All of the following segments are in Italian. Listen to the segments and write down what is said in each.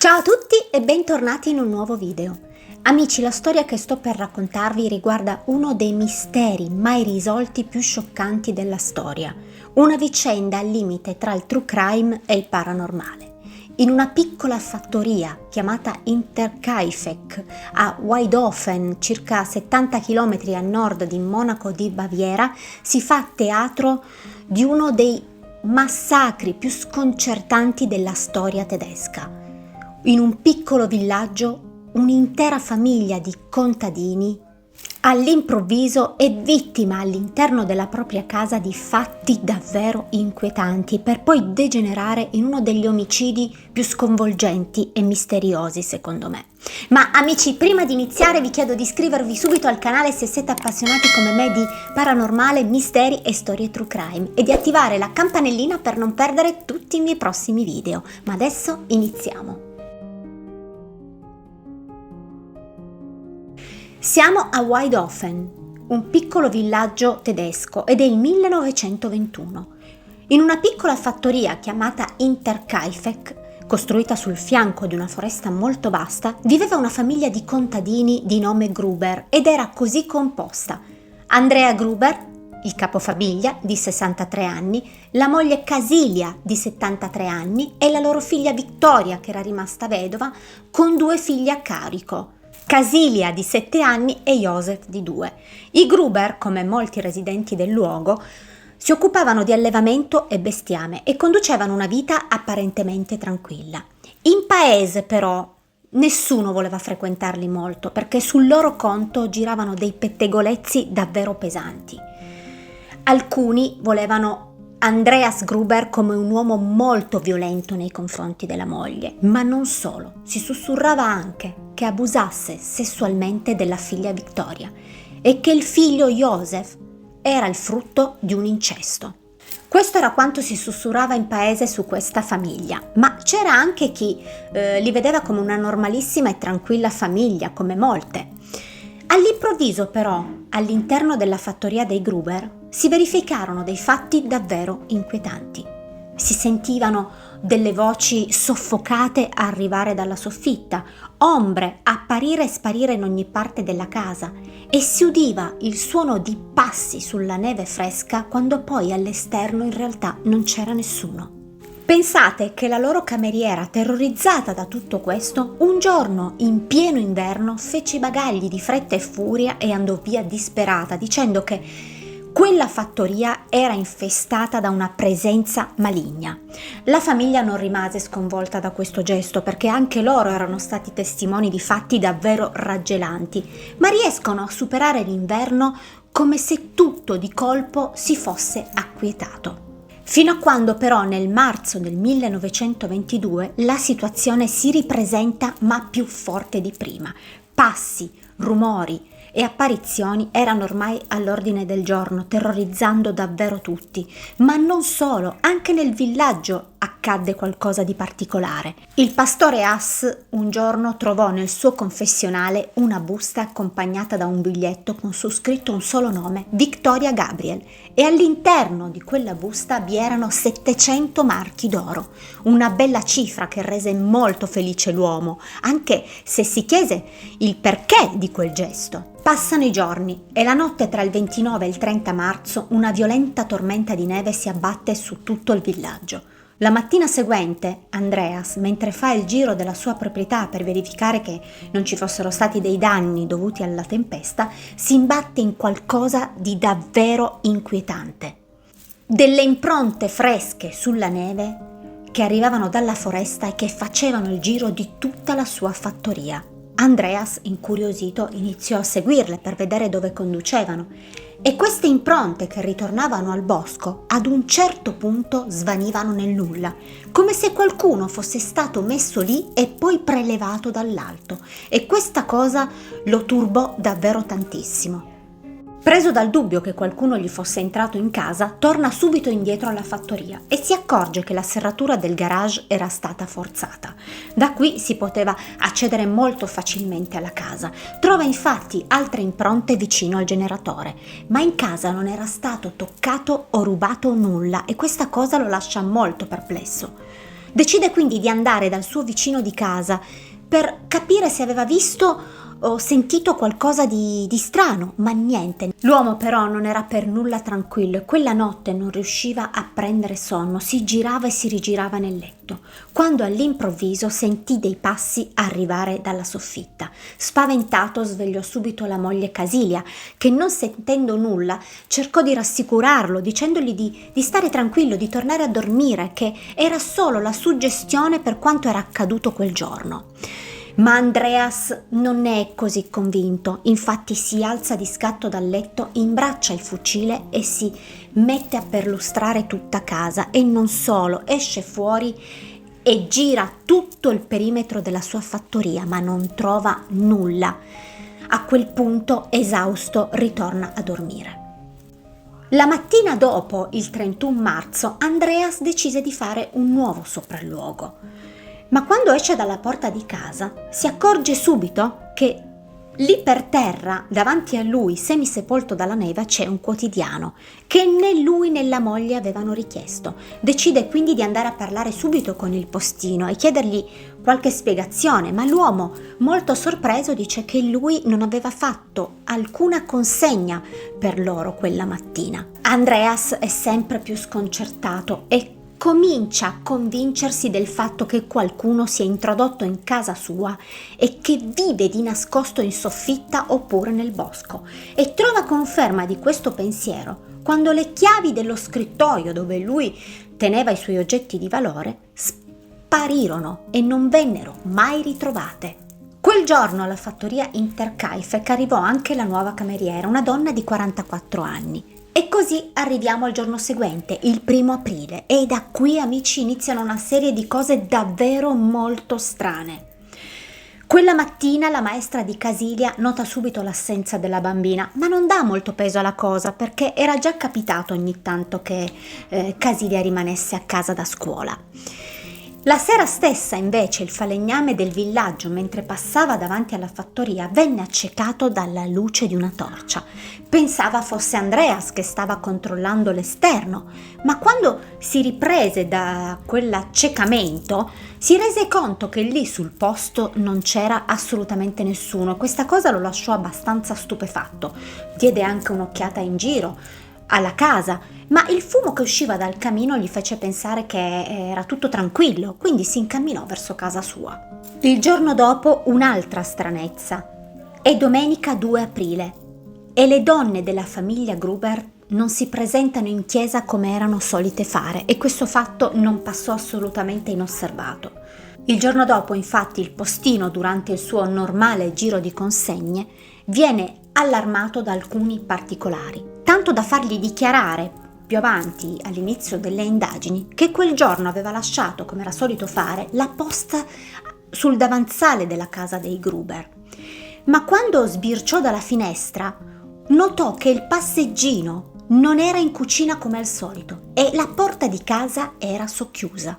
Ciao a tutti e bentornati in un nuovo video. Amici, la storia che sto per raccontarvi riguarda uno dei misteri mai risolti più scioccanti della storia, una vicenda al limite tra il true crime e il paranormale. In una piccola fattoria chiamata Interkaifeck a Weidhofen, circa 70 km a nord di Monaco di Baviera, si fa teatro di uno dei massacri più sconcertanti della storia tedesca. In un piccolo villaggio, un'intera famiglia di contadini all'improvviso è vittima all'interno della propria casa di fatti davvero inquietanti, per poi degenerare in uno degli omicidi più sconvolgenti e misteriosi, secondo me. Ma amici, prima di iniziare vi chiedo di iscrivervi subito al canale se siete appassionati come me di paranormale, misteri e storie true crime e di attivare la campanellina per non perdere tutti i miei prossimi video. Ma adesso iniziamo. Siamo a Weidhofen, un piccolo villaggio tedesco, ed è il 1921. In una piccola fattoria chiamata Interkaifeck, costruita sul fianco di una foresta molto vasta, viveva una famiglia di contadini di nome Gruber ed era così composta: Andrea Gruber, il capofamiglia, di 63 anni, la moglie Casilia, di 73 anni, e la loro figlia Vittoria, che era rimasta vedova, con 2 figli a carico, Casilia di 7 anni e Joseph di 2. I Gruber, come molti residenti del luogo, si occupavano di allevamento e bestiame e conducevano una vita apparentemente tranquilla. In paese però nessuno voleva frequentarli molto, perché sul loro conto giravano dei pettegolezzi davvero pesanti. Alcuni volevano Andreas Gruber come un uomo molto violento nei confronti della moglie, ma non solo, si sussurrava anche che abusasse sessualmente della figlia Vittoria e che il figlio Joseph era il frutto di un incesto. Questo era quanto si sussurrava in paese su questa famiglia, ma c'era anche chi li vedeva come una normalissima e tranquilla famiglia, come molte. All'improvviso però, all'interno della fattoria dei Gruber, si verificarono dei fatti davvero inquietanti. Si sentivano delle voci soffocate arrivare dalla soffitta, ombre apparire e sparire in ogni parte della casa, e si udiva il suono di passi sulla neve fresca quando poi all'esterno in realtà non c'era nessuno. Pensate che la loro cameriera, terrorizzata da tutto questo, un giorno in pieno inverno fece i bagagli di fretta e furia e andò via disperata, dicendo che quella fattoria era infestata da una presenza maligna. La famiglia non rimase sconvolta da questo gesto, perché anche loro erano stati testimoni di fatti davvero raggelanti, ma riescono a superare l'inverno come se tutto di colpo si fosse acquietato. Fino a quando però nel marzo del 1922 la situazione si ripresenta, ma più forte di prima. Passi, rumori e apparizioni erano ormai all'ordine del giorno, terrorizzando davvero tutti. Ma non solo, anche nel villaggio accadde qualcosa di particolare. Il pastore Haas un giorno trovò nel suo confessionale una busta accompagnata da un biglietto con su scritto un solo nome, Victoria Gabriel, e all'interno di quella busta vi erano 700 marchi d'oro, una bella cifra che rese molto felice l'uomo, anche se si chiese il perché di quel gesto. Passano i giorni e la notte tra il 29 e il 30 marzo una violenta tormenta di neve si abbatte su tutto il villaggio. La mattina seguente, Andreas, mentre fa il giro della sua proprietà per verificare che non ci fossero stati dei danni dovuti alla tempesta, si imbatte in qualcosa di davvero inquietante. Delle impronte fresche sulla neve che arrivavano dalla foresta e che facevano il giro di tutta la sua fattoria. Andreas, incuriosito, iniziò a seguirle per vedere dove conducevano, e queste impronte che ritornavano al bosco ad un certo punto svanivano nel nulla, come se qualcuno fosse stato messo lì e poi prelevato dall'alto, e questa cosa lo turbò davvero tantissimo. Preso dal dubbio che qualcuno gli fosse entrato in casa, torna subito indietro alla fattoria e si accorge che la serratura del garage era stata forzata. Da qui si poteva accedere molto facilmente alla casa. Trova infatti altre impronte vicino al generatore, ma in casa non era stato toccato o rubato nulla, e questa cosa lo lascia molto perplesso. Decide quindi di andare dal suo vicino di casa per capire se aveva visto o sentito qualcosa di strano, ma niente. L'uomo però non era per nulla tranquillo e quella notte non riusciva a prendere sonno, si girava e si rigirava nel letto, quando all'improvviso sentì dei passi arrivare dalla soffitta. Spaventato svegliò subito la moglie Casilia, che non sentendo nulla cercò di rassicurarlo, dicendogli di stare tranquillo, di tornare a dormire, che era solo la suggestione per quanto era accaduto quel giorno. Ma Andreas non è così convinto, infatti si alza di scatto dal letto, imbraccia il fucile e si mette a perlustrare tutta casa e non solo, esce fuori e gira tutto il perimetro della sua fattoria, ma non trova nulla. A quel punto, esausto, ritorna a dormire. La mattina dopo, il 31 marzo, Andreas decise di fare un nuovo sopralluogo. Ma quando esce dalla porta di casa si accorge subito che lì per terra, davanti a lui, semisepolto dalla neve, c'è un quotidiano che né lui né la moglie avevano richiesto. Decide quindi di andare a parlare subito con il postino e chiedergli qualche spiegazione, ma l'uomo, molto sorpreso, dice che lui non aveva fatto alcuna consegna per loro quella mattina. Andreas è sempre più sconcertato e comincia a convincersi del fatto che qualcuno sia introdotto in casa sua e che vive di nascosto in soffitta oppure nel bosco, e trova conferma di questo pensiero quando le chiavi dello scrittoio dove lui teneva i suoi oggetti di valore sparirono e non vennero mai ritrovate. Quel giorno alla fattoria Interkaifeck arrivò anche la nuova cameriera, una donna di 44 anni. E così arriviamo al giorno seguente, il 1° aprile, e da qui, amici, iniziano una serie di cose davvero molto strane. Quella mattina la maestra di Casilia nota subito l'assenza della bambina, ma non dà molto peso alla cosa perché era già capitato ogni tanto che Casilia rimanesse a casa da scuola. La sera stessa, invece, il falegname del villaggio, mentre passava davanti alla fattoria, venne accecato dalla luce di una torcia. Pensava fosse Andreas che stava controllando l'esterno, ma quando si riprese da quell'accecamento si rese conto che lì sul posto non c'era assolutamente nessuno. Questa cosa lo lasciò abbastanza stupefatto. Diede anche un'occhiata in giro alla casa, ma il fumo che usciva dal camino gli fece pensare che era tutto tranquillo, quindi si incamminò verso casa sua. Il giorno dopo un'altra stranezza. È domenica 2 aprile e le donne della famiglia Gruber non si presentano in chiesa come erano solite fare, e questo fatto non passò assolutamente inosservato. Il giorno dopo, infatti, il postino, durante il suo normale giro di consegne, viene allarmato da alcuni particolari, tanto da fargli dichiarare più avanti, all'inizio delle indagini, che quel giorno aveva lasciato, come era solito fare, la posta sul davanzale della casa dei Gruber. Ma quando sbirciò dalla finestra, notò che il passeggino non era in cucina come al solito e la porta di casa era socchiusa.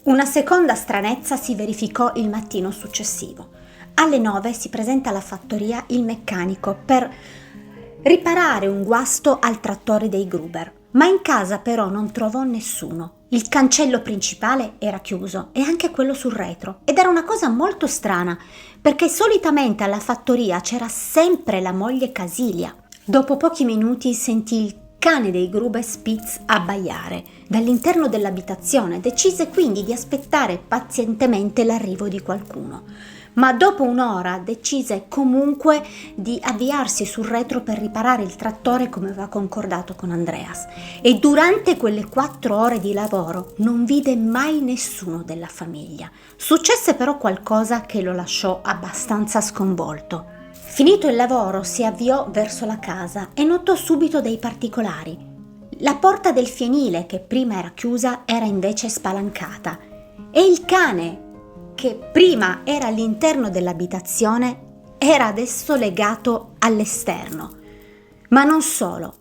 Una seconda stranezza si verificò il mattino successivo. Alle 9 si presenta alla fattoria il meccanico per riparare un guasto al trattore dei Gruber, ma in casa però non trovò nessuno. Il cancello principale era chiuso e anche quello sul retro, ed era una cosa molto strana perché solitamente alla fattoria c'era sempre la moglie Casilia. Dopo pochi minuti sentì il cane dei Gruber Spitz abbaiare dall'interno dell'abitazione. Decise quindi di aspettare pazientemente l'arrivo di qualcuno, ma dopo un'ora decise comunque di avviarsi sul retro per riparare il trattore come aveva concordato con Andreas, e durante quelle 4 ore di lavoro non vide mai nessuno della famiglia. Successe però qualcosa che lo lasciò abbastanza sconvolto. Finito il lavoro si avviò verso la casa e notò subito dei particolari. La porta del fienile, che prima era chiusa, era invece spalancata, e il cane, che prima era all'interno dell'abitazione, era adesso legato all'esterno. Ma non solo.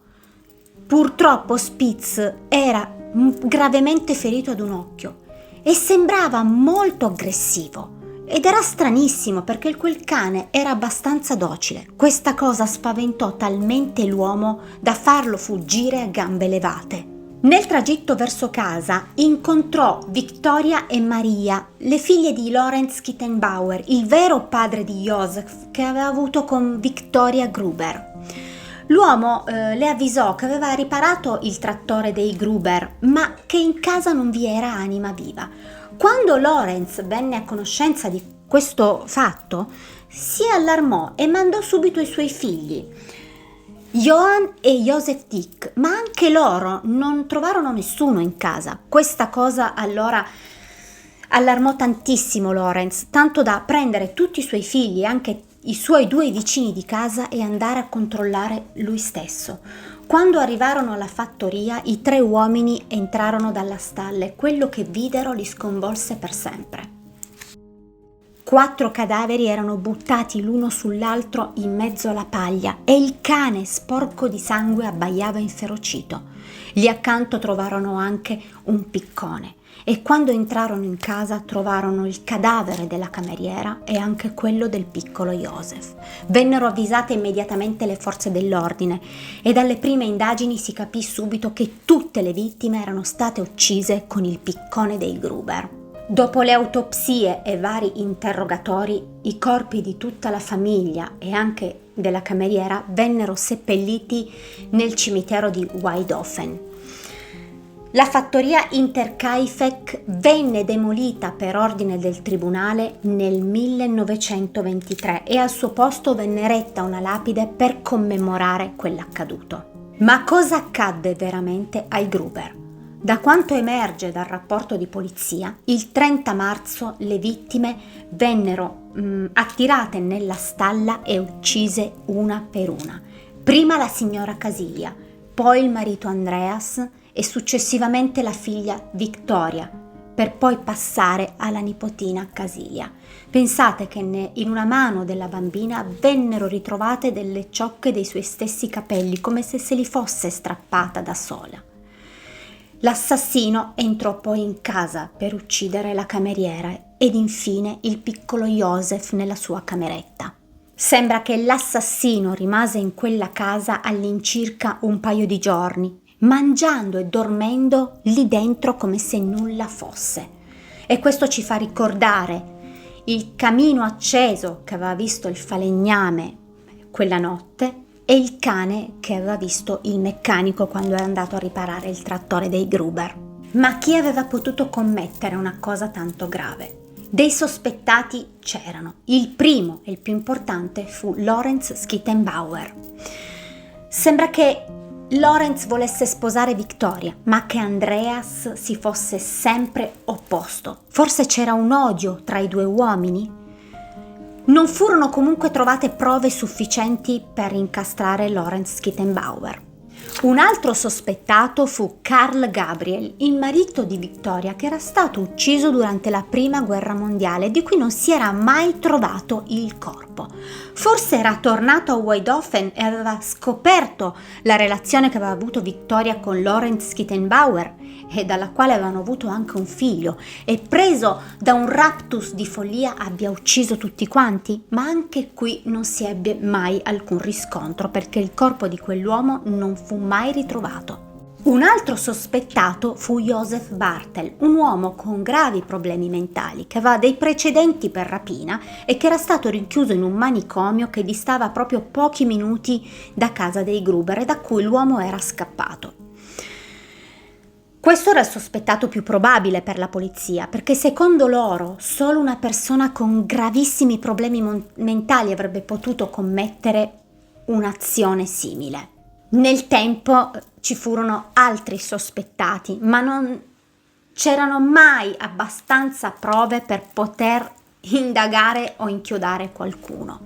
Purtroppo Spitz era gravemente ferito ad un occhio e sembrava molto aggressivo. Ed era stranissimo perché quel cane era abbastanza docile. Questa cosa spaventò talmente l'uomo da farlo fuggire a gambe levate. Nel tragitto verso casa incontrò Victoria e Maria, le figlie di Lorenz Kittenbauer, il vero padre di Joseph che aveva avuto con Victoria Gruber. L'uomo le avvisò che aveva riparato il trattore dei Gruber, ma che in casa non vi era anima viva. Quando Lorenz venne a conoscenza di questo fatto, si allarmò e mandò subito i suoi figli, Johann e Joseph Dick, ma anche loro non trovarono nessuno in casa. Questa cosa allora allarmò tantissimo Lorenz, tanto da prendere tutti i suoi figli e anche i suoi 2 vicini di casa e andare a controllare lui stesso. Quando arrivarono alla fattoria, i 3 uomini entrarono dalla stalla e quello che videro li sconvolse per sempre. 4 cadaveri erano buttati l'uno sull'altro in mezzo alla paglia e il cane sporco di sangue abbaiava inferocito. Lì accanto trovarono anche un piccone e quando entrarono in casa trovarono il cadavere della cameriera e anche quello del piccolo Joseph. Vennero avvisate immediatamente le forze dell'ordine e dalle prime indagini si capì subito che tutte le vittime erano state uccise con il piccone dei Gruber. Dopo le autopsie e vari interrogatori, i corpi di tutta la famiglia e anche della cameriera vennero seppelliti nel cimitero di Weidhofen. La fattoria Interkaifeck venne demolita per ordine del tribunale nel 1923 e al suo posto venne eretta una lapide per commemorare quell'accaduto. Ma cosa accadde veramente ai Gruber? Da quanto emerge dal rapporto di polizia, il 30 marzo le vittime vennero attirate nella stalla e uccise una per una. Prima la signora Casiglia, poi il marito Andreas e successivamente la figlia Victoria, per poi passare alla nipotina Casiglia. Pensate che in una mano della bambina vennero ritrovate delle ciocche dei suoi stessi capelli, come se li fosse strappata da sola. L'assassino entrò poi in casa per uccidere la cameriera ed infine il piccolo Joseph nella sua cameretta. Sembra che l'assassino rimase in quella casa all'incirca un paio di giorni, mangiando e dormendo lì dentro come se nulla fosse. E questo ci fa ricordare il camino acceso che aveva visto il falegname quella notte e il cane che aveva visto il meccanico quando era andato a riparare il trattore dei Gruber. Ma chi aveva potuto commettere una cosa tanto grave? Dei sospettati c'erano. Il primo e il più importante fu Lorenz Kittenbauer. Sembra che Lorenz volesse sposare Victoria, ma che Andreas si fosse sempre opposto. Forse c'era un odio tra i 2 uomini? Non furono comunque trovate prove sufficienti per incastrare Lorenz Kittenbauer. Un altro sospettato fu Karl Gabriel, il marito di Victoria, che era stato ucciso durante la Prima Guerra Mondiale, di cui non si era mai trovato il corpo. Forse era tornato a Weidhofen e aveva scoperto la relazione che aveva avuto Victoria con Lorenz Kittenbauer e dalla quale avevano avuto anche un figlio, e preso da un raptus di follia abbia ucciso tutti quanti, ma anche qui non si ebbe mai alcun riscontro perché il corpo di quell'uomo non fu mai ritrovato. Un altro sospettato fu Joseph Bartel, un uomo con gravi problemi mentali che aveva dei precedenti per rapina e che era stato rinchiuso in un manicomio che distava proprio pochi minuti da casa dei Gruber e da cui l'uomo era scappato. Questo era il sospettato più probabile per la polizia, perché secondo loro solo una persona con gravissimi problemi mentali avrebbe potuto commettere un'azione simile. Nel tempo ci furono altri sospettati, ma non c'erano mai abbastanza prove per poter indagare o inchiodare qualcuno.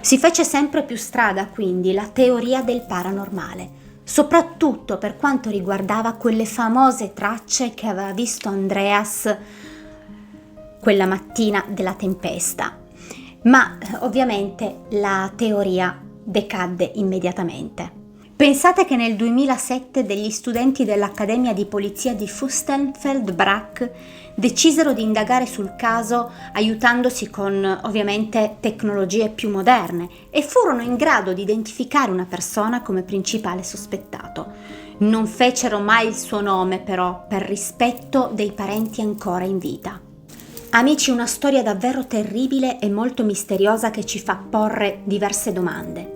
Si fece sempre più strada quindi la teoria del paranormale, soprattutto per quanto riguardava quelle famose tracce che aveva visto Andreas quella mattina della tempesta. Ma ovviamente la teoria decadde immediatamente. Pensate che nel 2007 degli studenti dell'Accademia di Polizia di Fürstenfeldbruck decisero di indagare sul caso aiutandosi con ovviamente tecnologie più moderne e furono in grado di identificare una persona come principale sospettato. Non fecero mai il suo nome però per rispetto dei parenti ancora in vita. Amici, una storia davvero terribile e molto misteriosa che ci fa porre diverse domande.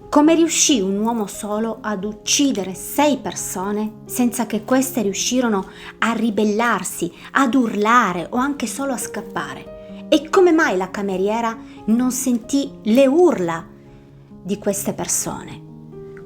Come riuscì un uomo solo ad uccidere 6 persone senza che queste riuscirono a ribellarsi, ad urlare o anche solo a scappare? E come mai la cameriera non sentì le urla di queste persone?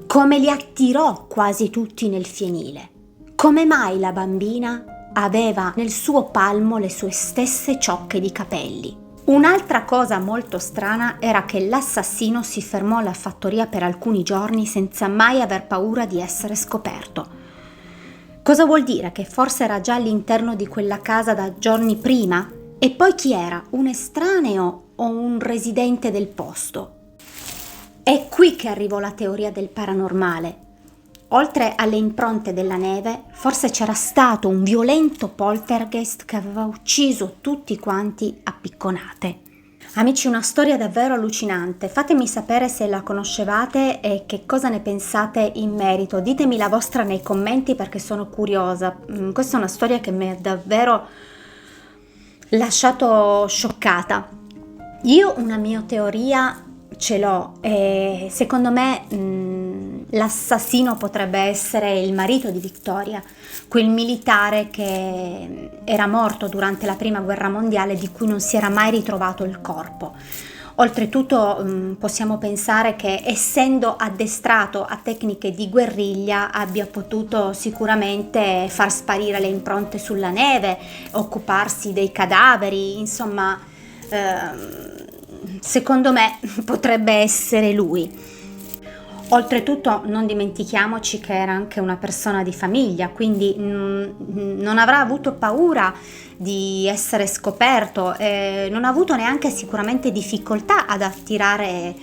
Come li attirò quasi tutti nel fienile? Come mai la bambina aveva nel suo palmo le sue stesse ciocche di capelli? Un'altra cosa molto strana era che l'assassino si fermò alla fattoria per alcuni giorni senza mai aver paura di essere scoperto. Cosa vuol dire? Che forse era già all'interno di quella casa da giorni prima? E poi chi era? Un estraneo o un residente del posto? È qui che arrivò la teoria del paranormale. Oltre alle impronte della neve, forse c'era stato un violento poltergeist che aveva ucciso tutti quanti a picconate. Amici, una storia davvero allucinante. Fatemi sapere se la conoscevate e che cosa ne pensate in merito. Ditemi la vostra nei commenti perché sono curiosa. Questa è una storia che mi ha davvero lasciato scioccata. Io una mia teoria ce l'ho e secondo me l'assassino potrebbe essere il marito di Victoria, quel militare che era morto durante la prima guerra mondiale di cui non si era mai ritrovato il corpo. Oltretutto possiamo pensare che essendo addestrato a tecniche di guerriglia abbia potuto sicuramente far sparire le impronte sulla neve, occuparsi dei cadaveri, insomma secondo me potrebbe essere lui. Oltretutto non dimentichiamoci che era anche una persona di famiglia, quindi non avrà avuto paura di essere scoperto, non ha avuto neanche sicuramente difficoltà ad attirare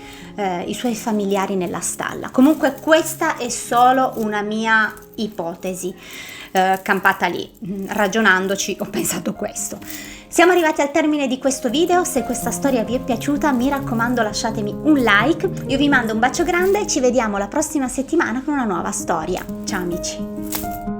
i suoi familiari nella stalla. Comunque questa è solo una mia ipotesi, campata lì, ragionandoci ho pensato questo. Siamo arrivati al termine di questo video. Se questa storia vi è piaciuta, mi raccomando lasciatemi un like. Io vi mando un bacio grande e ci vediamo la prossima settimana con una nuova storia. Ciao amici!